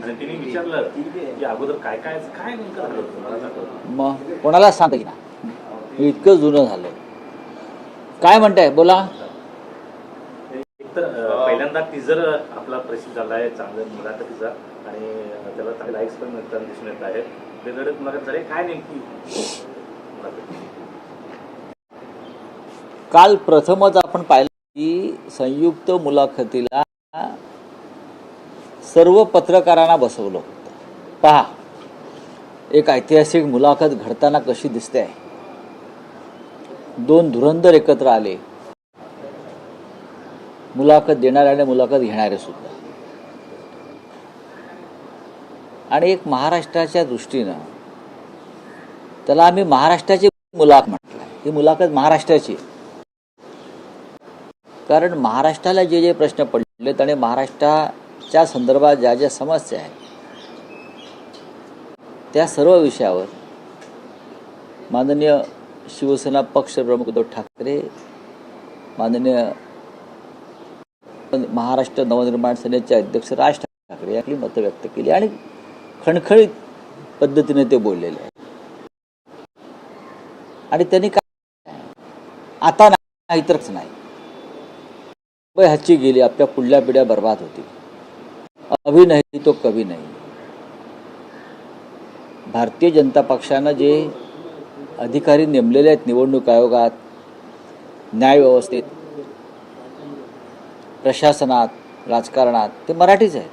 आणि तिने विचारलं की अगोदर काय काय काय नेमकं झालं होतं मला दाखव. मग कोणाला सांगता येईना, हे इतकं जुनं झालं. काय म्हणताय बोला. एक तर पहिल्यांदा टीजर आपला प्रसिद्ध झाला आहे, चांगलं मराठी टीजर, आणि त्याला चांगले लाईक्स पण मिळताना दिसून येत आहेत. वेगवेगळे मुलाखत झाले, काय नेमकी मुलाखत? काल प्रथमच आपण पाहिलं की संयुक्त मुलाखतीला सर्व पत्रकारांना बसवलं होतं. पहा, एक ऐतिहासिक मुलाखत घडताना कशी दिसते आहे. दोन धुरंधर एकत्र आले, मुलाखत देणारे आणि मुलाखत घेणारे सुद्धा. आणि एक महाराष्ट्राच्या दृष्टीनं त्याला आम्ही महाराष्ट्राची मुलाखत म्हटलं. ही मुलाखत महाराष्ट्राची, कारण महाराष्ट्राला जे जे प्रश्न पडलेत आणि महाराष्ट्राच्या संदर्भात ज्या ज्या समस्या आहेत त्या सर्व विषयावर माननीय शिवसेना पक्षप्रमुख उद्धव ठाकरे, माननीय महाराष्ट्र नवनिर्माण सेनेचे अध्यक्ष राज ठाकरे यांनी मतं व्यक्त केली आणि खणखणीत पद्धतीने ते बोललेले आहेत. आणि त्यांनी काय, आता नाही तरच नाही, ह्याची गेली, आपल्या पुढल्या पिढ्या बर्बाद होती, अभी नाही तो कभी नाही. भारतीय जनता पक्षानं जे अधिकारी नेमलेले आहेत निवडणूक आयोगात, न्यायव्यवस्थेत, प्रशासनात, राजकारणात, ते मराठीच आहेत.